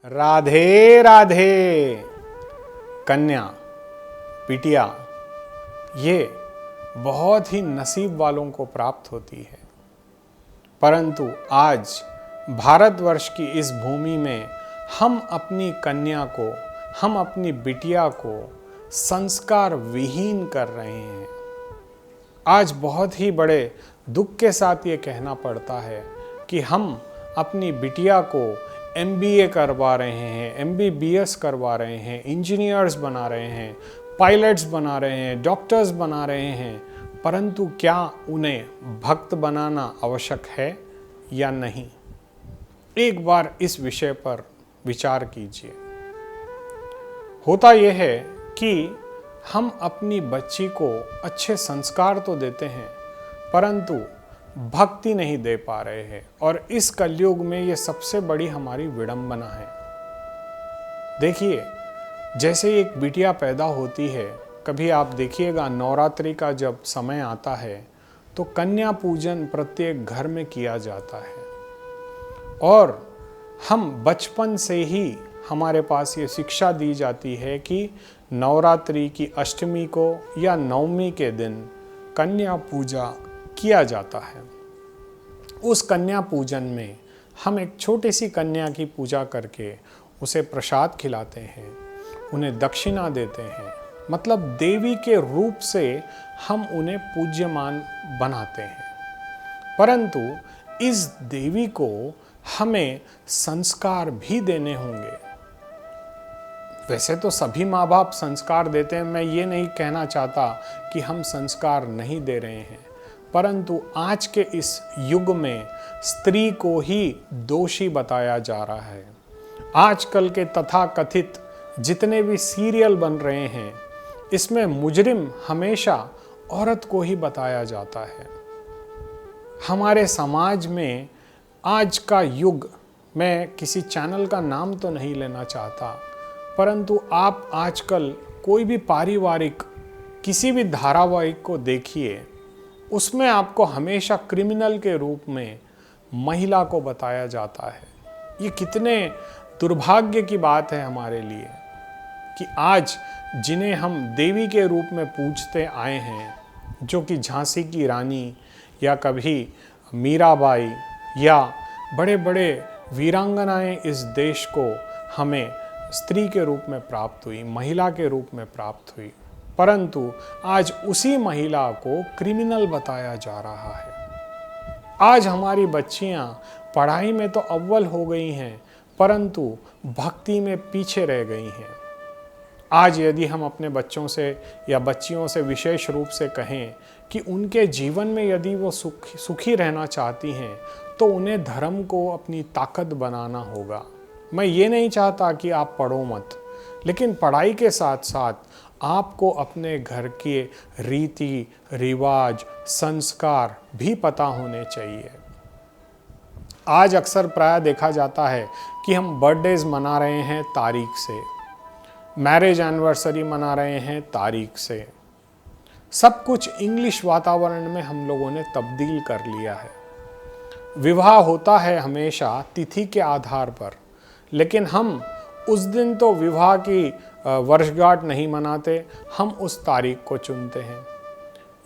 राधे राधे। कन्या, बिटिया, ये बहुत ही नसीब वालों को प्राप्त होती है। परंतु आज भारतवर्ष की इस भूमि में हम अपनी कन्या को, हम अपनी बिटिया को संस्कार विहीन कर रहे हैं। आज बहुत ही बड़े दुख के साथ ये कहना पड़ता है कि हम अपनी बिटिया को MBA करवा रहे हैं, MBBS करवा रहे हैं, इंजीनियर्स बना रहे हैं, पायलट्स बना रहे हैं, डॉक्टर्स बना रहे हैं, परंतु क्या उन्हें भक्त बनाना आवश्यक है या नहीं? एक बार इस विषय पर विचार कीजिए। होता यह है कि हम अपनी बच्ची को अच्छे संस्कार तो देते हैं, परंतु भक्ति नहीं दे पा रहे हैं, और इस कलयुग में ये सबसे बड़ी हमारी विडंबना है। देखिए, जैसे एक बिटिया पैदा होती है, कभी आप देखिएगा नवरात्रि का जब समय आता है तो कन्या पूजन प्रत्येक घर में किया जाता है, और हम बचपन से ही हमारे पास ये शिक्षा दी जाती है कि नवरात्रि की अष्टमी को या नवमी के दिन कन्या पूजा किया जाता है। उस कन्या पूजन में हम एक छोटी सी कन्या की पूजा करके उसे प्रसाद खिलाते हैं, उन्हें दक्षिणा देते हैं, मतलब देवी के रूप से हम उन्हें पूज्यमान बनाते हैं। परंतु इस देवी को हमें संस्कार भी देने होंगे। वैसे तो सभी माँ बाप संस्कार देते हैं, मैं ये नहीं कहना चाहता कि हम संस्कार नहीं दे रहे हैं, परंतु आज के इस युग में स्त्री को ही दोषी बताया जा रहा है। आजकल के तथाकथित जितने भी सीरियल बन रहे हैं, इसमें मुजरिम हमेशा औरत को ही बताया जाता है। हमारे समाज में आज का युग, मैं किसी चैनल का नाम तो नहीं लेना चाहता, परंतु आप आजकल कोई भी पारिवारिक किसी भी धारावाहिक को देखिए, उसमें आपको हमेशा क्रिमिनल के रूप में महिला को बताया जाता है। ये कितने दुर्भाग्य की बात है हमारे लिए कि आज जिन्हें हम देवी के रूप में पूजते आए हैं, जो कि झांसी की रानी या कभी मीराबाई या बड़े बड़े वीरांगनाएं इस देश को हमें स्त्री के रूप में प्राप्त हुई, महिला के रूप में प्राप्त हुई, परंतु आज उसी महिला को क्रिमिनल बताया जा रहा है। आज हमारी बच्चियां पढ़ाई में तो अव्वल हो गई हैं, परंतु भक्ति में पीछे रह गई हैं। आज यदि हम अपने बच्चों से या बच्चियों से विशेष रूप से कहें कि उनके जीवन में यदि वो सुखी रहना चाहती हैं, तो उन्हें धर्म को अपनी ताकत बनाना होगा। मैं ये नहीं चाहता कि आप पढ़ो मत, लेकिन पढ़ाई के साथ साथ आपको अपने घर के रीति रिवाज संस्कार भी पता होने चाहिए। आज अक्सर प्राय देखा जाता है कि हम बर्थडेज मना रहे हैं तारीख से, मैरिज एनिवर्सरी मना रहे हैं तारीख से, सब कुछ इंग्लिश वातावरण में हम लोगों ने तब्दील कर लिया है। विवाह होता है हमेशा तिथि के आधार पर, लेकिन हम उस दिन तो विवाह की वर्षगांठ नहीं मनाते, हम उस तारीख को चुनते हैं।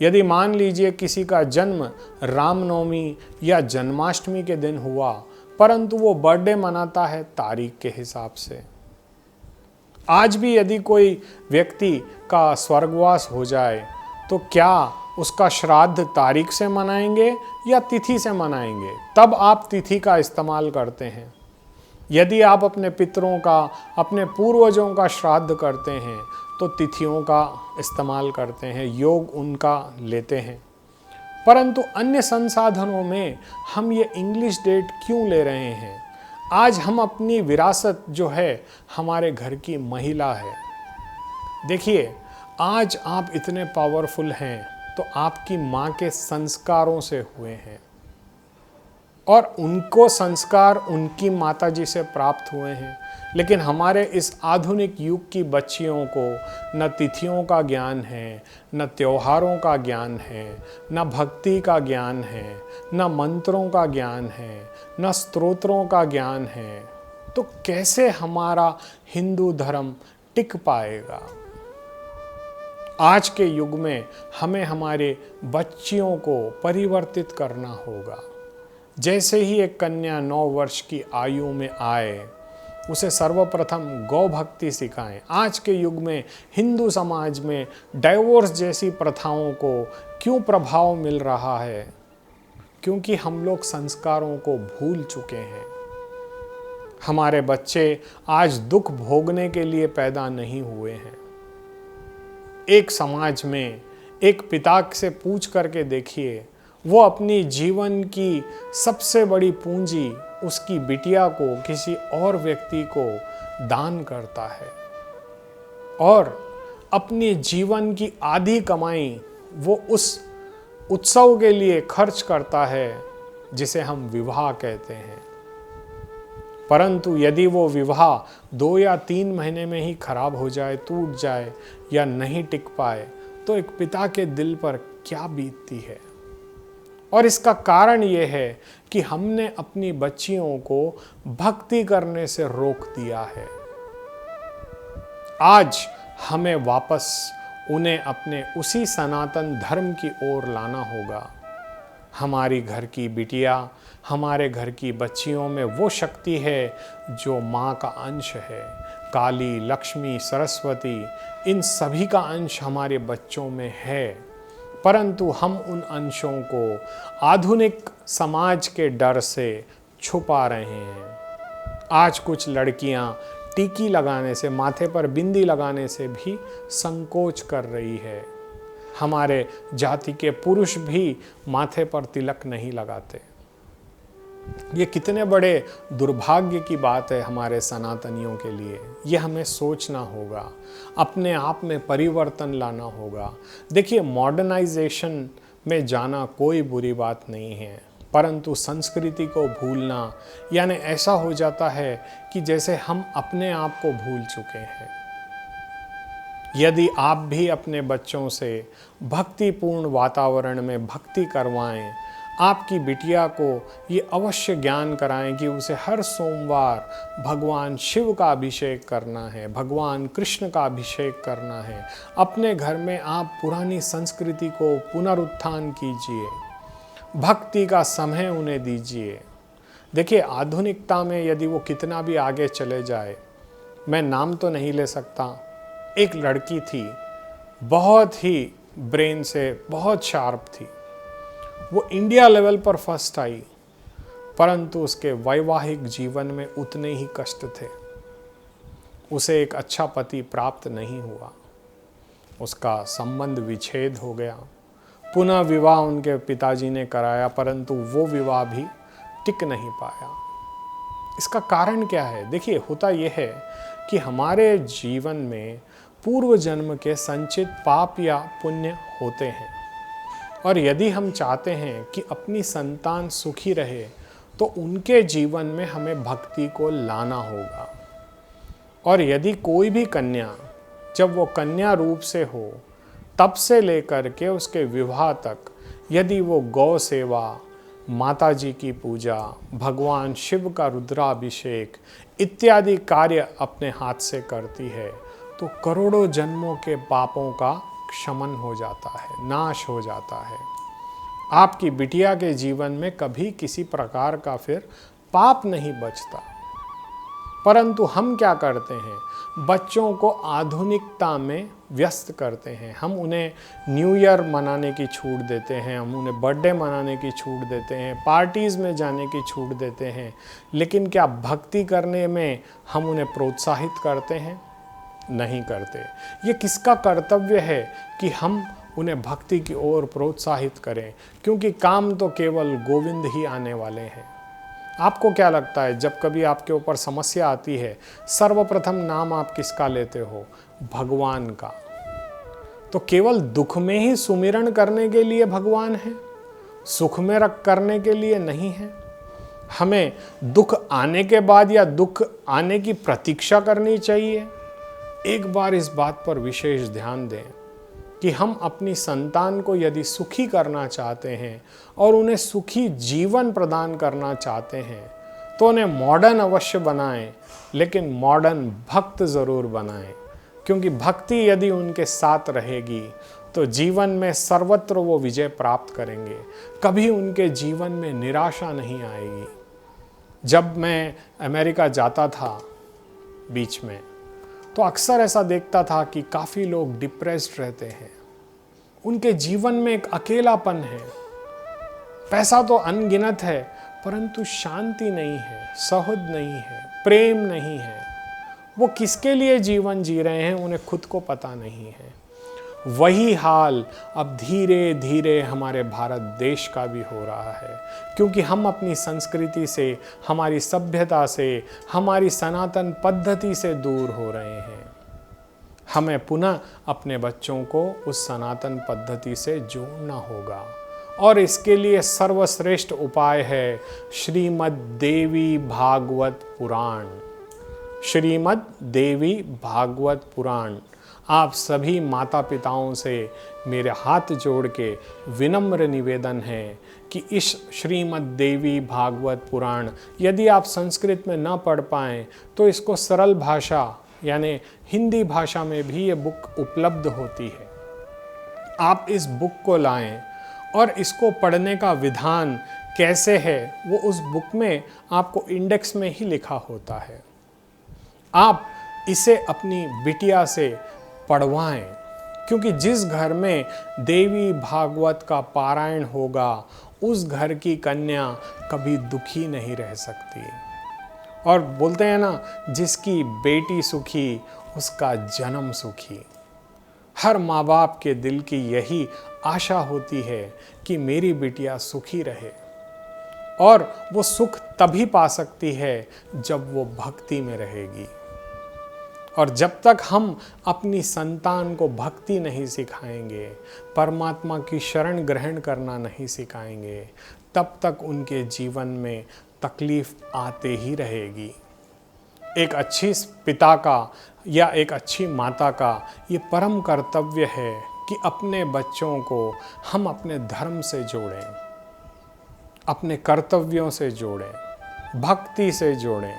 यदि मान लीजिए किसी का जन्म रामनवमी या जन्माष्टमी के दिन हुआ, परंतु वो बर्थडे मनाता है तारीख के हिसाब से। आज भी यदि कोई व्यक्ति का स्वर्गवास हो जाए, तो क्या उसका श्राद्ध तारीख से मनाएंगे या तिथि से मनाएंगे? तब आप तिथि का इस्तेमाल करते हैं। यदि आप अपने पितरों का, अपने पूर्वजों का श्राद्ध करते हैं, तो तिथियों का इस्तेमाल करते हैं, योग उनका लेते हैं। परंतु अन्य संसाधनों में हम ये इंग्लिश डेट क्यों ले रहे हैं? आज हम अपनी विरासत जो है हमारे घर की महिला है। देखिए, आज आप इतने पावरफुल हैं तो आपकी माँ के संस्कारों से हुए हैं, और उनको संस्कार उनकी माताजी से प्राप्त हुए हैं। लेकिन हमारे इस आधुनिक युग की बच्चियों को न तिथियों का ज्ञान है, न त्योहारों का ज्ञान है, न भक्ति का ज्ञान है, न मंत्रों का ज्ञान है, न स्तोत्रों का ज्ञान है। तो कैसे हमारा हिंदू धर्म टिक पाएगा? आज के युग में हमें हमारे बच्चियों को परिवर्तित करना होगा। जैसे ही एक कन्या 9 वर्ष की आयु में आए, उसे सर्वप्रथम गौ भक्ति सिखाएं। आज के युग में हिंदू समाज में डाइवोर्स जैसी प्रथाओं को क्यों प्रभाव मिल रहा है? क्योंकि हम लोग संस्कारों को भूल चुके हैं। हमारे बच्चे आज दुख भोगने के लिए पैदा नहीं हुए हैं। एक समाज में एक पिता से पूछ करके देखिए, वो अपनी जीवन की सबसे बड़ी पूंजी उसकी बिटिया को किसी और व्यक्ति को दान करता है और अपने जीवन की आधी कमाई वो उस उत्सव के लिए खर्च करता है जिसे हम विवाह कहते हैं। परंतु यदि वो विवाह 2 या 3 महीने में ही खराब हो जाए, टूट जाए या नहीं टिक पाए, तो एक पिता के दिल पर क्या बीतती है? और इसका कारण ये है कि हमने अपनी बच्चियों को भक्ति करने से रोक दिया है। आज हमें वापस उन्हें अपने उसी सनातन धर्म की ओर लाना होगा। हमारी घर की बिटिया, हमारे घर की बच्चियों में वो शक्ति है जो माँ का अंश है। काली, लक्ष्मी, सरस्वती, इन सभी का अंश हमारे बच्चों में है। परंतु हम उन अंशों को आधुनिक समाज के डर से छुपा रहे हैं। आज कुछ लड़कियां टीकी लगाने से, माथे पर बिंदी लगाने से भी संकोच कर रही है। हमारे जाति के पुरुष भी माथे पर तिलक नहीं लगाते। ये कितने बड़े दुर्भाग्य की बात है हमारे सनातनियों के लिए। ये हमें सोचना होगा, अपने आप में परिवर्तन लाना होगा। देखिए, मॉडर्नाइजेशन में जाना कोई बुरी बात नहीं है, परंतु संस्कृति को भूलना यानी ऐसा हो जाता है कि जैसे हम अपने आप को भूल चुके हैं। यदि आप भी अपने बच्चों से भक्तिपूर्ण वातावरण में भक्ति करवाएं, आपकी बिटिया को ये अवश्य ज्ञान कराएं कि उसे हर सोमवार भगवान शिव का अभिषेक करना है, भगवान कृष्ण का अभिषेक करना है। अपने घर में आप पुरानी संस्कृति को पुनरुत्थान कीजिए, भक्ति का समय उन्हें दीजिए। देखिए, आधुनिकता में यदि वो कितना भी आगे चले जाए, मैं नाम तो नहीं ले सकता, एक लड़की थी, बहुत ही ब्रेन से बहुत शार्प थी। वो इंडिया लेवल पर फर्स्ट आई, परंतु उसके वैवाहिक जीवन में उतने ही कष्ट थे। उसे एक अच्छा पति प्राप्त नहीं हुआ, उसका संबंध विच्छेद हो गया। पुनः विवाह उनके पिताजी ने कराया, परंतु वो विवाह भी टिक नहीं पाया। इसका कारण क्या है? देखिए, होता यह है कि हमारे जीवन में पूर्व जन्म के संचित पाप या पुण्य होते हैं, और यदि हम चाहते हैं कि अपनी संतान सुखी रहे तो उनके जीवन में हमें भक्ति को लाना होगा। और यदि कोई भी कन्या, जब वो कन्या रूप से हो तब से लेकर के उसके विवाह तक, यदि वो गौ सेवा, माता जी की पूजा, भगवान शिव का रुद्राभिषेक इत्यादि कार्य अपने हाथ से करती है, तो करोड़ों जन्मों के पापों का क्षमन हो जाता है, नाश हो जाता है। आपकी बिटिया के जीवन में कभी किसी प्रकार का फिर पाप नहीं बचता। परंतु हम क्या करते हैं? बच्चों को आधुनिकता में व्यस्त करते हैं। हम उन्हें न्यू ईयर मनाने की छूट देते हैं, हम उन्हें बर्थडे मनाने की छूट देते हैं, पार्टीज़ में जाने की छूट देते हैं, लेकिन क्या भक्ति करने में हम उन्हें प्रोत्साहित करते हैं? नहीं करते। ये किसका कर्तव्य है कि हम उन्हें भक्ति की ओर प्रोत्साहित करें? क्योंकि काम तो केवल गोविंद ही आने वाले हैं। आपको क्या लगता है, जब कभी आपके ऊपर समस्या आती है, सर्वप्रथम नाम आप किसका लेते हो? भगवान का। तो केवल दुख में ही सुमिरन करने के लिए भगवान है, सुख में रख करने के लिए नहीं है। हमें दुख आने के बाद या दुख आने की प्रतीक्षा करनी चाहिए। एक बार इस बात पर विशेष ध्यान दें कि हम अपनी संतान को यदि सुखी करना चाहते हैं और उन्हें सुखी जीवन प्रदान करना चाहते हैं, तो उन्हें मॉडर्न अवश्य बनाएं, लेकिन मॉडर्न भक्त ज़रूर बनाएं, क्योंकि भक्ति यदि उनके साथ रहेगी तो जीवन में सर्वत्र वो विजय प्राप्त करेंगे। कभी उनके जीवन में निराशा नहीं आएगी। जब मैं अमेरिका जाता था बीच में, तो अक्सर ऐसा देखता था कि काफ़ी लोग डिप्रेस्ड रहते हैं। उनके जीवन में एक अकेलापन है। पैसा तो अनगिनत है, परंतु शांति नहीं है, सहृद नहीं है, प्रेम नहीं है। वो किसके लिए जीवन जी रहे हैं उन्हें खुद को पता नहीं है। वही हाल अब धीरे धीरे हमारे भारत देश का भी हो रहा है, क्योंकि हम अपनी संस्कृति से, हमारी सभ्यता से, हमारी सनातन पद्धति से दूर हो रहे हैं। हमें पुनः अपने बच्चों को उस सनातन पद्धति से जोड़ना होगा, और इसके लिए सर्वश्रेष्ठ उपाय है श्रीमद् देवी भागवत पुराण। श्रीमद् देवी भागवत पुराण। आप सभी माता पिताओं से मेरे हाथ जोड़ के विनम्र निवेदन है कि इस श्रीमद् देवी भागवत पुराण, यदि आप संस्कृत में न पढ़ पाएँ तो इसको सरल भाषा यानी हिंदी भाषा में भी ये बुक उपलब्ध होती है। आप इस बुक को लाएं, और इसको पढ़ने का विधान कैसे है वो उस बुक में आपको इंडेक्स में ही लिखा होता है। आप इसे अपनी बिटिया से पढ़वाएं, क्योंकि जिस घर में देवी भागवत का पारायण होगा उस घर की कन्या कभी दुखी नहीं रह सकती। और बोलते हैं ना, जिसकी बेटी सुखी उसका जन्म सुखी। हर माँ बाप के दिल की यही आशा होती है कि मेरी बिटिया सुखी रहे, और वो सुख तभी पा सकती है जब वो भक्ति में रहेगी। और जब तक हम अपनी संतान को भक्ति नहीं सिखाएंगे, परमात्मा की शरण ग्रहण करना नहीं सिखाएंगे, तब तक उनके जीवन में तकलीफ आते ही रहेगी। एक अच्छी पिता का या एक अच्छी माता का ये परम कर्तव्य है कि अपने बच्चों को हम अपने धर्म से जोड़ें, अपने कर्तव्यों से जोड़ें, भक्ति से जोड़ें।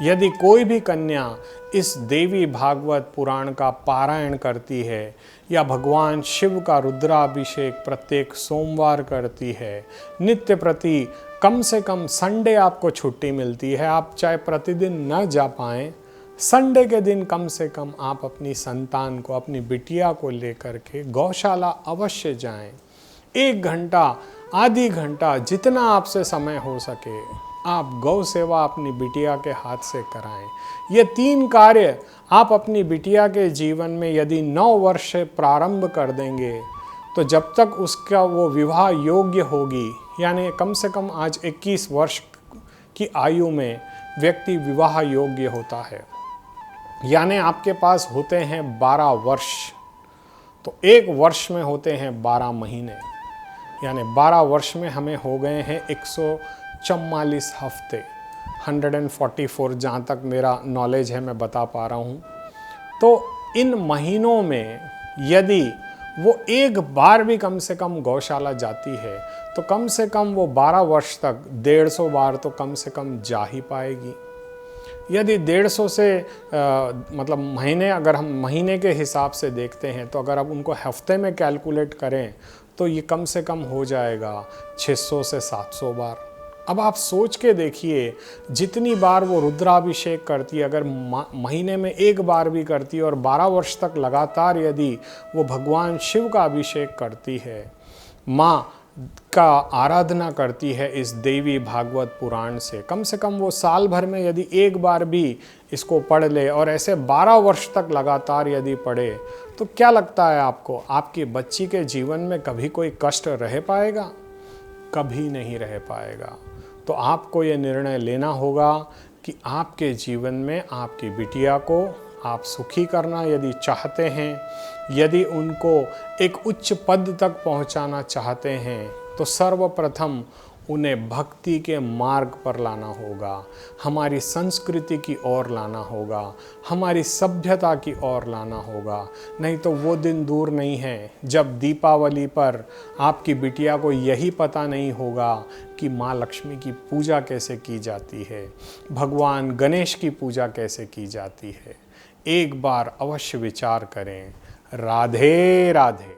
यदि कोई भी कन्या इस देवी भागवत पुराण का पारायण करती है या भगवान शिव का रुद्राभिषेक प्रत्येक सोमवार करती है, नित्य प्रति कम से कम संडे आपको छुट्टी मिलती है, आप चाहे प्रतिदिन न जा पाएं, संडे के दिन कम से कम आप अपनी संतान को, अपनी बिटिया को लेकर के गौशाला अवश्य जाएं। 1 घंटा, आधी घंटा, जितना आपसे समय हो सके आप गौ सेवा अपनी बिटिया के हाथ से कराएं। ये 3 कार्य आप अपनी बिटिया के जीवन में यदि 9 वर्ष से प्रारंभ कर देंगे, तो जब तक उसका वो विवाह योग्य होगी, यानी कम से कम आज 21 वर्ष की आयु में व्यक्ति विवाह योग्य होता है, यानी आपके पास होते हैं 12 वर्ष, तो 1 वर्ष में होते हैं 12 महीने, यानी 12 वर्ष में हमें हो गए हैं 144 हफ्ते, 144 जहाँ तक मेरा नॉलेज है मैं बता पा रहा हूँ। तो इन महीनों में यदि वो एक बार भी कम से कम गौशाला जाती है, तो कम से कम वो 12 वर्ष तक 150 बार तो कम से कम जा ही पाएगी। यदि 150 से मतलब महीने, अगर हम महीने के हिसाब से देखते हैं, तो अगर आप उनको हफ्ते में कैलकुलेट करें तो ये कम से कम हो जाएगा 600 से 700 बार। अब आप सोच के देखिए, जितनी बार वो रुद्राभिषेक करती है, अगर महीने में 1 बार भी करती है और 12 वर्ष तक लगातार यदि वो भगवान शिव का अभिषेक करती है, माँ का आराधना करती है इस देवी भागवत पुराण से कम वो साल भर में यदि 1 बार भी इसको पढ़ ले और ऐसे 12 वर्ष तक लगातार यदि पढ़े, तो क्या लगता है आपको, आपकी बच्ची के जीवन में कभी कोई कष्ट रह पाएगा? कभी नहीं रह पाएगा। तो आपको ये निर्णय लेना होगा कि आपके जीवन में आपकी बिटिया को आप सुखी करना यदि चाहते हैं, यदि उनको एक उच्च पद तक पहुंचाना चाहते हैं, तो सर्वप्रथम उन्हें भक्ति के मार्ग पर लाना होगा, हमारी संस्कृति की ओर लाना होगा, हमारी सभ्यता की ओर लाना होगा। नहीं तो वो दिन दूर नहीं है जब दीपावली पर आपकी बिटिया को यही पता नहीं होगा कि माँ लक्ष्मी की पूजा कैसे की जाती है, भगवान गणेश की पूजा कैसे की जाती है। एक बार अवश्य विचार करें। राधे राधे।